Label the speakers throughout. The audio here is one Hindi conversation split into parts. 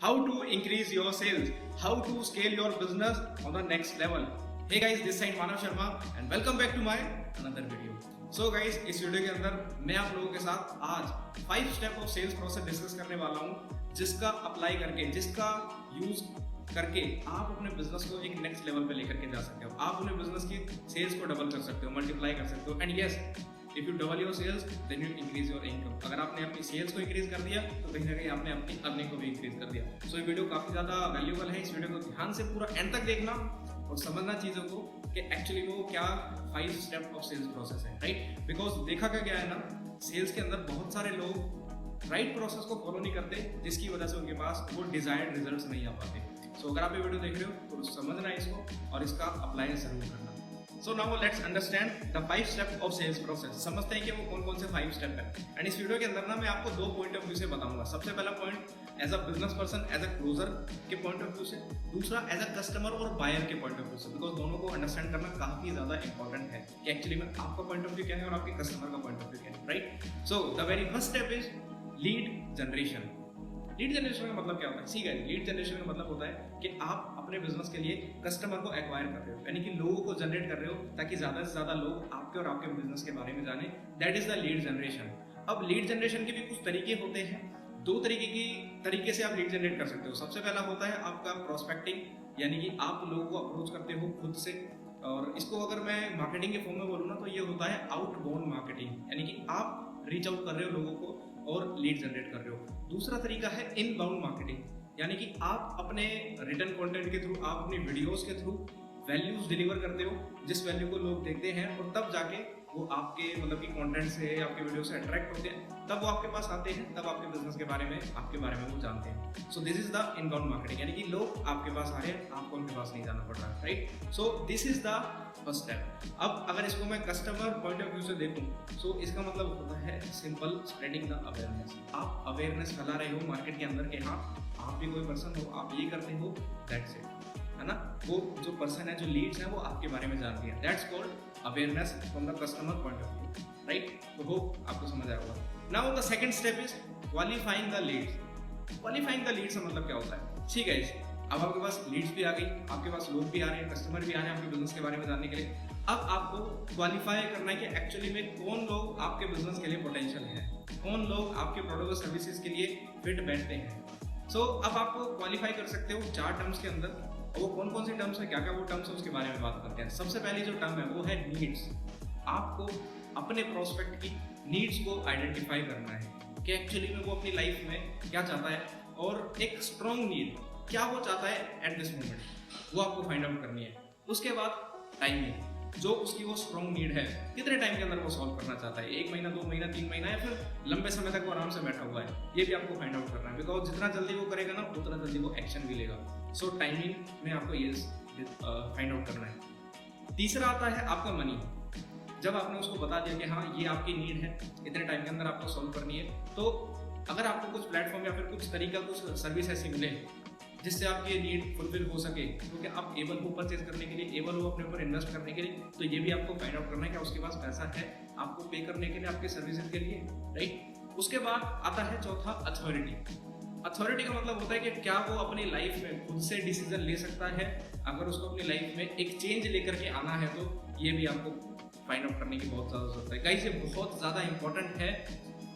Speaker 1: how to increase your sales, how to scale your business on the next level. Hey guys, this side Manav Sharma and welcome back to my another video. So guys, इस वीडियो के अंदर मैं आप लोगों के साथ आज 5 step of sales process discuss करने वाला हूँ, जिसका अप्लाई करके, जिसका यूज करके आप अपने बिजनेस को एक नेक्स्ट लेवल पे लेकर के जा सकते हो। आप अपने बिजनेस की सेल्स को डबल कर सकते हो, मल्टीप्लाई कर सकते हो। And yes, if you double your sales then you increase your income. अगर आपने अपनी सेल्स को इंक्रीज कर दिया तो कहीं ना कहीं आपने अपनी अर्निंग को भी इंक्रीज कर दिया। सो ये वीडियो काफी ज्यादा वैल्यूबल है। इस वीडियो को ध्यान से पूरा एंड तक देखना और समझना चीजों को कि एक्चुअली वो क्या 5 स्टेप ऑफ सेल्स प्रोसेस है, राइट। बिकॉज देखा क्या है ना, सेल्स के अंदर बहुत सारे लोग राइट प्रोसेस को फॉलो नहीं करते, जिसकी वजह से उनके पास वो डिजायर्ड रिजल्ट्स नहीं आ पाते। सो अगर आप ये वीडियो देख रहे हो तो समझना है इसको और इसका अप्लाई जरूर करना। So now let's understand the 5 step of sales process. समझते हैं कि वो कौन कौन से 5 स्टेप है। एंड इस वीडियो के अंदर ना मैं आपको 2 पॉइंट ऑफ व्यू से बताऊंगा। सबसे पहला point as a business person, as a closer के पॉइंट ऑफ व्यू से, दूसरा एज अ कस्टमर और बायर के पॉइंट ऑफ व्यू से। बिकॉज दोनों को अंडरस्टैंड करना काफी ज्यादा इंपॉर्टेंट है कि एक्चुअली में आपका पॉइंट ऑफ व्यू क्या है और आपके कस्टमर का पॉइंट ऑफ व्यू क्या है, right. So the very first step is lead generation. Lead generation का मतलब क्या होता है? ठीक है, लीड जनरेशन का मतलब होता है कि आप अपने बिजनेस के लिए कस्टमर को एक्वायर कर रहे हो, यानी कि लोगों को जनरेट कर रहे हो ताकि ज्यादा से ज्यादा लोग आपके और आपके बिजनेस के बारे में जाने। That is the lead generation. अब लीड जनरेशन के भी कुछ तरीके होते हैं। 2 तरीके से आप लीड जनरेट कर सकते हो। सबसे पहला होता है आपका प्रोस्पेक्टिंग, यानी कि आप लोगों को अप्रोच करते हो खुद से। और इसको अगर मैं मार्केटिंग के फॉर्म में बोलूँ ना तो ये होता है आउटबाउंड मार्केटिंग, यानी कि आप रीच आउट कर रहे हो लोगों को और लीड जनरेट कर रहे हो। दूसरा तरीका है इनबाउंड मार्केटिंग, यानी कि आप अपने रिटर्न कंटेंट के थ्रू, आप अपनी वीडियोस के थ्रू वैल्यूज डिलीवर करते हो, जिस वैल्यू को लोग देखते हैं और तब जाके वो आपके मतलब कि कंटेंट से, आपके वीडियो से अट्रैक्ट होते हैं, तब वो आपके पास आते हैं, तब आपके बिजनेस के बारे में, आपके बारे में वो जानते हैं। सो this is the inbound marketing, यानी कि लोग आपके पास आ रहे हैं, आपको उनके पास नहीं जाना पड़ रहा है, right. So this is the first step. अब अगर इसको मैं कस्टमर पॉइंट ऑफ व्यू से देखूं, सो इसका मतलब होता है सिंपल स्प्रेडिंग द अवेयरनेस। आप अवेयरनेस फैला रहे हो मार्केट के अंदर कि हाँ, आप भी कोई पर्सन हो, आप ये करते हो, दैट्स इट, है ना। वो जो पर्सन है, जो लीड्स है, वो आपके बारे में जानती है। That's called awareness from the customer point of view, right. तो होप आपको समझ आया होगा। Now the second step is qualifying the leads. Qualifying the leads का मतलब क्या होता है? ठीक है, अब आपके पास लीड्स भी आ गई, आपके पास लोग भी आ रहे हैं, कस्टमर भी आ रहे हैं आपके बिजनेस के बारे में जानने के लिए। अब आपको क्वालिफाई करना है कि एक्चुअली में कौन लोग आपके बिजनेस के लिए पोटेंशियल है, कौन लोग आपके प्रोडक्ट और सर्विसेज के लिए फिट बैठते हैं। सो अब आपको क्वालिफाई कर सकते हो 4 टर्म्स के अंदर। और वो कौन कौन सी टर्म्स है, क्या क्या वो टर्म्स है, उसके बारे में बात करते हैं। सबसे पहली जो टर्म है वो है नीड्स। आपको अपने प्रोस्पेक्ट की नीड्स को आइडेंटिफाई करना है कि एक्चुअली में वो अपनी लाइफ में क्या चाहता है, और एक स्ट्रॉन्ग नीड क्या वो चाहता है एट दिस मोमेंट, वो आपको फाइंड आउट करनी है। उसके बाद टाइमिंग, जो उसकी वो स्ट्रॉन्ग नीड है, कितने टाइम के अंदर वो सॉल्व करना चाहता है, 1 महीना, 2 महीना, 3 महीना, या फिर लंबे समय तक वो आराम से बैठा हुआ है, ये भी आपको फाइंड आउट करना है। बिकॉज जितना जल्दी वो करेगा ना, उतना जल्दी वो एक्शन भी लेगा। सो टाइमिंग में आपको ये फाइंड आउट करना है। तीसरा आता है आपका मनी। जब आपने उसको बता दिया कि हाँ, ये आपकी नीड है, इतने टाइम के अंदर आपको सॉल्व करनी है, तो अगर आपको कुछ प्लेटफॉर्म या फिर कुछ तरीका, कुछ सर्विस ऐसी मिले जिससे आपकी ये नीड फुलफिल हो सके, क्योंकि आप एबल हो परचेज करने के लिए, एबल हो अपने ऊपर इन्वेस्ट करने के लिए, तो ये भी आपको फाइंड आउट करना है कि उसके पास पैसा है आपको पे करने के लिए, आपके सर्विसेज के लिए, राइट। उसके बाद आता है चौथा अथॉरिटी। अथॉरिटी का मतलब होता है कि क्या वो अपनी लाइफ में खुद से डिसीजन ले सकता है। अगर उसको अपनी लाइफ में एक चेंज लेकर के आना है तो ये भी आपको फाइंड आउट करने की बहुत ज़्यादा जरूरत है। गाइस, ये बहुत ज़्यादा इंपॉर्टेंट है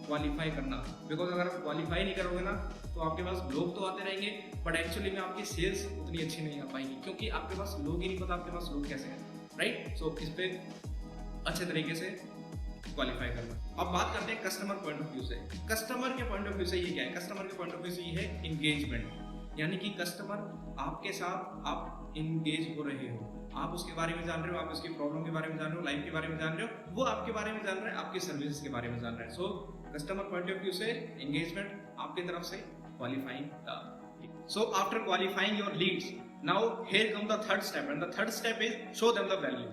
Speaker 1: क्वालिफाई करना। बिकॉज अगर आप क्वालिफाई नहीं करोगे ना, तो आपके पास लोग तो आते रहेंगे, बट एक्चुअली में आपकी सेल्स उतनी अच्छी नहीं आ पाएंगी, क्योंकि आपके पास लोग ही नहीं पता आपके पास लोग कैसे हैं, राइट। सो इस पे अच्छे तरीके से क्वालिफाई करना। अब बात करते हैं कस्टमर पॉइंट ऑफ व्यू से। कस्टमर के पॉइंट ऑफ व्यू से ये क्या है? कस्टमर के पॉइंट ऑफ व्यू से ये है इंगेजमेंट, यानी कि कस्टमर आपके साथ आप इंगेज हो रहे हो, आप उसके बारे में जान रहे हो, आप उसकी प्रॉब्लम के बारे में जान रहे हो, लाइफ के बारे में जान रहे हो, वो आपके बारे में जान रहे हैं, आपकी सर्विसेज के बारे में जान रहे हैं। So customer point of view से इंगेजमेंट आपकी तरफ से qualifying the. So after qualifying your leads, now here come the third step, and the third step is show them the value.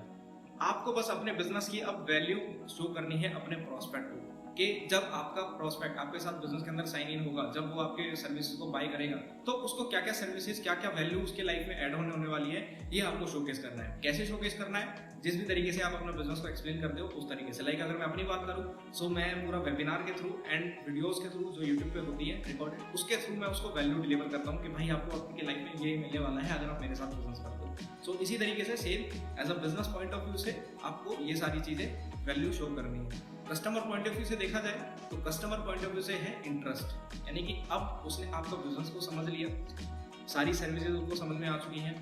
Speaker 1: आपको बस अपने बिजनेस की अब वैल्यू शो करनी है अपने प्रोस्पेक्ट को। कि जब आपका प्रोस्पेक्ट आपके साथ बिजनेस के अंदर साइन इन होगा, जब वो आपके सर्विसेज को बाय करेगा, तो उसको क्या क्या सर्विसेज, क्या क्या वैल्यू उसके लाइफ में ऐड होने वाली है, ये आपको शोकेस करना है। कैसे शोकेस करना है? जिस भी तरीके से आप अपना बिजनेस को एक्सप्लेन करते हो उस तरीके से। लाइक अगर मैं अपनी बात करूँ, सो मैं पूरा वेबिनार के थ्रू एंड वीडियोस के थ्रू जो यूट्यूब पे होती है रिकॉर्डेड, उसके थ्रू मैं उसको वैल्यू डिलीवर करता हूँ कि भाई आपको आपकी लाइफ में ये मिलने वाला है अगर आप मेरे साथ बिजनेस करते हो। सो इसी तरीके से same as a business point of view से आपको ये सारी चीजें वैल्यू शो करनी है। कस्टमर पॉइंट ऑफ व्यू से देखा जाए तो कस्टमर पॉइंट ऑफ व्यू से है इंटरेस्ट, यानी कि अब उसने आपका बिजनेस को समझ लिया, सारी सर्विसेज उसको समझ में आ चुकी हैं,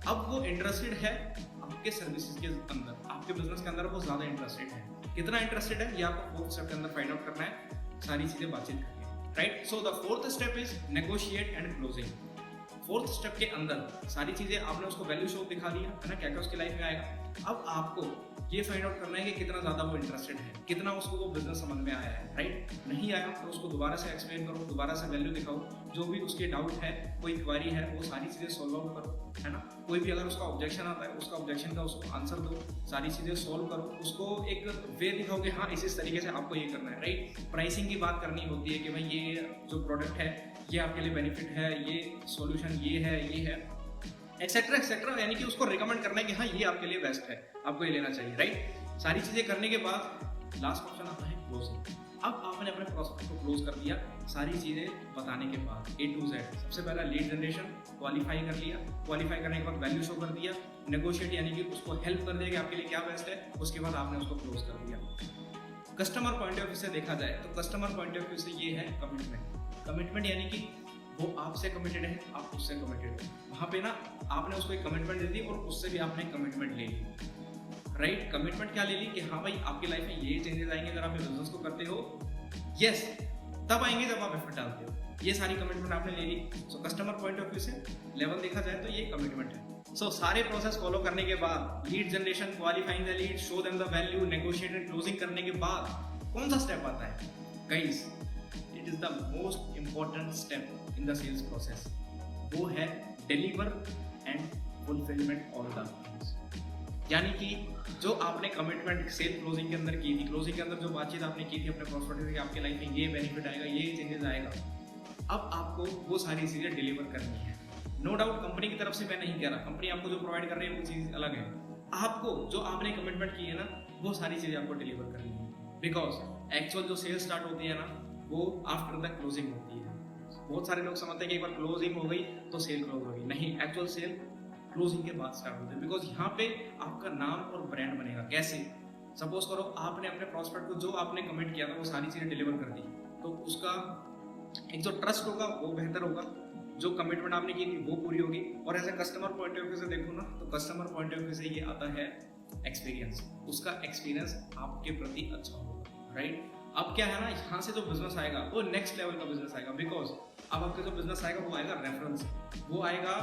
Speaker 1: अब वो इंटरेस्टेड है आपके सर्विसेज के अंदर, आपके बिजनेस के अंदर वो ज्यादा इंटरेस्टेड है। कितना इंटरेस्टेड है ये आपको फोर्थ स्टेप के अंदर फाइंड आउट करना है, सारी चीजें बातचीत करके, right. So the fourth step is negotiate and closing. Fourth step के अंदर सारी चीजें आपने उसको वैल्यू शो दिखा दिया है ना, क्या क्या उसकी लाइफ में आएगा। अब आपको ये फाइंड आउट करना है कि कितना ज्यादा वो इंटरेस्टेड है, कितना उसको वो बिजनेस समझ में आया है, राइट। नहीं आया तो उसको दोबारा से एक्सप्लेन करो, दोबारा से वैल्यू दिखाओ, जो भी उसके डाउट है, कोई क्वारी है, वो सारी चीजें सॉल्व आउट करो, है ना। कोई भी अगर उसका ऑब्जेक्शन आता है, उसका ऑब्जेक्शन का उसको आंसर दो, सारी चीजें सॉल्व करो, उसको एक वे दिखाओ कि हाँ इस तरीके से आपको ये करना है, राइट। प्राइसिंग की बात करनी होती है कि भाई ये जो प्रोडक्ट है ये आपके लिए बेनिफिट है, ये सॉल्यूशन ये है एक्सेट्रा एक्सेट्रा, यानी कि उसको रिकमेंड करना है कि हाँ ये आपके लिए बेस्ट है, आपको ये लेना चाहिए, राइट। सारी चीजें करने के बाद लास्ट ऑप्शन आता है क्लोजिंग। अब आपने अपने प्रोस्पेक्ट को क्लोज कर दिया सारी चीजें बताने के बाद, A to Z। सबसे पहला लीड जनरेशन क्वालिफाई कर लिया, क्वालिफाई करने के बाद वैल्यू शो कर दिया, नेगोशिएट यानी कि उसको हेल्प कर दिया कि आपके लिए क्या बेस्ट है, उसके बाद आपने उसको क्लोज कर दिया। कस्टमर पॉइंट ऑफ व्यू से देखा जाए तो कस्टमर पॉइंट ऑफ व्यू से ये है कमिटमेंट। कमिटमेंट यानी कि वो आपसे कमिटेड है, आप उससे कमिटेड हो। वहां पे ना आपने उसको एक कमिटमेंट दे दी और उससे भी आपने कमिटमेंट ले ली, राइट। कमिटमेंट क्या ले ली कि हाँ भाई आपकी लाइफ में ये चेंजेस आएंगे अगर आप बिजनेस को करते हो, यस तब आएंगे जब आप एफर्ट डालते हो, ये सारी कमिटमेंट आपने ले ली। So customer point of view से लेवल देखा जाए तो ये कमिटमेंट है। सो सारे प्रोसेस फॉलो करने के बाद lead generation, qualifying the lead, show them the value, negotiate and closing करने के बाद कौन सा स्टेप आता है guys? It is the most important step in the sales process, वो है deliver and fulfilment all the things. यानी कि जो आपने कमिटमेंट सेल क्लोजिंग के अंदर की थी, क्लोजिंग के अंदर जो बातचीत आपने की थी अपने प्रोस्पेक्ट से कि आपके लाइफ में ये बेनिफिट आएगा, ये चेंजेस आएगा, अब आपको वो सारी चीजें डिलीवर करनी है। नो डाउट कंपनी की तरफ से मैं नहीं कह रहा, कंपनी आपको जो प्रोवाइड कर रही है वो चीज अलग है, आपको जो आपने कमिटमेंट की है ना वो सारी चीजें आपको डिलीवर करनी है। बिकॉज एक्चुअल जो सेल स्टार्ट होती है ना वो आफ्टर द क्लोजिंग होती है। बहुत सारे लोग समझते हैं कि एक बार क्लोजिंग हो गई तो सेल क्लोज होगी, नहीं, एक्चुअल सेल क्लोजिंग के बाद स्टार्ट होते हैं। बिकॉज यहाँ पे आपका नाम और ब्रांड बनेगा। कैसे? सपोज करो आपने अपने प्रोस्पेक्ट को जो आपने कमिट किया था वो सारी चीजें डिलीवर कर दी, तो उसका एक जो ट्रस्ट होगा वो बेहतर होगा, जो कमिटमेंट आपने की थी वो पूरी होगी। और as a customer point of view से देखो ना तो कस्टमर पॉइंट ऑफ व्यू से ये आता है एक्सपीरियंस, उसका एक्सपीरियंस आपके प्रति अच्छा होगा, राइट। अब क्या है ना, यहाँ से जो बिजनेस आएगा वो नेक्स्ट लेवल का बिजनेस आएगा। बिकॉज अब आपका जो बिजनेस आएगा वो आएगा रेफरेंस से, वो आएगा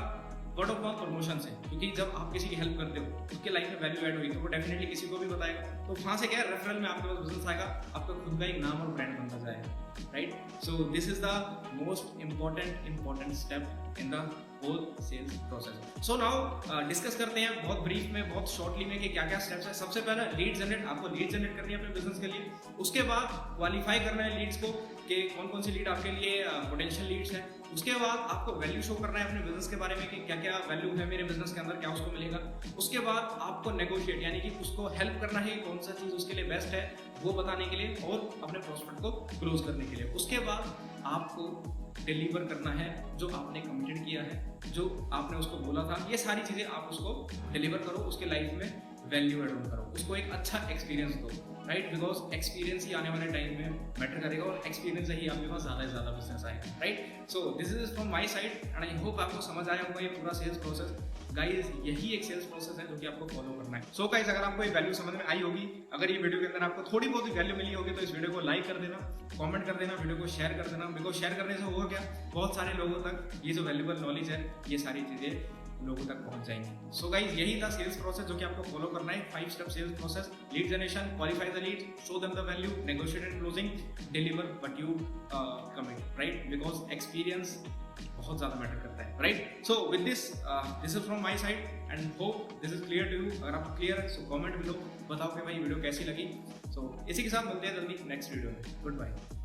Speaker 1: वर्ड ऑफ माउथ प्रमोशन से, क्योंकि जब आप किसी की हेल्प करते हो उसके लाइफ में वैल्यू ऐड होगी तो वो डेफिनेटली किसी को भी बताएगा, तो वहां से क्या है, रेफरल में आपके पास बिजनेस आएगा, आपका खुद का एक नाम और ब्रांड बनता जाएगा, right. So this is the most important step in the whole sales process. So now discuss करते हैं बहुत ब्रीफ में, बहुत शॉर्टली में कि क्या क्या स्टेप्स है। सबसे पहला लीड जनरेट, आपको लीड जनरेट करनी है अपने बिजनेस के लिए। उसके बाद क्वालिफाई करना है लीड्स को कि कौन कौन सी लीड आपके लिए पोटेंशियल लीड्स है। उसके बाद आपको वैल्यू शो करना है अपने बिजनेस के बारे में कि क्या क्या वैल्यू है मेरे बिजनेस के अंदर, क्या उसको मिलेगा। उसके बाद आपको नेगोशिएट यानी कि उसको हेल्प करना है कौन सा चीज उसके लिए बेस्ट है वो बताने के लिए और अपने प्रोस्पेक्ट को क्लोज करने के लिए। उसके बाद आपको डिलीवर करना है जो आपने कमिटेड किया है, जो आपने उसको बोला था, ये सारी चीजें आप उसको डिलीवर करो, उसके लाइफ में वैल्यू एड ऑन करो, उसको एक अच्छा एक्सपीरियंस दो, राइट। बिकॉज एक्सपीरियंस ही आने वाले टाइम में मैटर करेगा और एक्सपीरियंस से ही आपके पास ज्यादा से ज्यादा बिजनेस आएगा, right. So this is from my side and I hope आपको समझ आया होगा ये पूरा सेल्स प्रोसेस। गाइस यही एक सेल्स प्रोसेस है जो कि आपको फॉलो करना है। सो गाइस अगर आपको ये वैल्यू समझ में आई होगी, अगर ये वीडियो के अंदर आपको थोड़ी बहुत ही वैल्यू मिली होगी तो इस वीडियो को लाइक कर देना, कमेंट कर देना, वीडियो को शेयर कर देना। बिकॉज शेयर करने से होगा क्या, बहुत सारे लोगों तक ये जो वैल्यूबल नॉलेज है ये सारी चीजें लोगों तक पहुंच जाएंगे। सो गाइस यही था सेल्स प्रोसेस जो कि आपको फॉलो करना है। 5 step sales process: lead generation, qualify the lead, show them the value, negotiate and closing, deliver what you commit, right. Because experience बहुत ज्यादा मैटर करता है, right. So with this is from my side and hope this is clear to you. अगर आपको क्लियर है सो कमेंट बिलो, बताओ कि भाई वीडियो कैसी लगी। सो इसी के साथ मिलते हैं जल्दी नेक्स्ट वीडियो में। Good bye.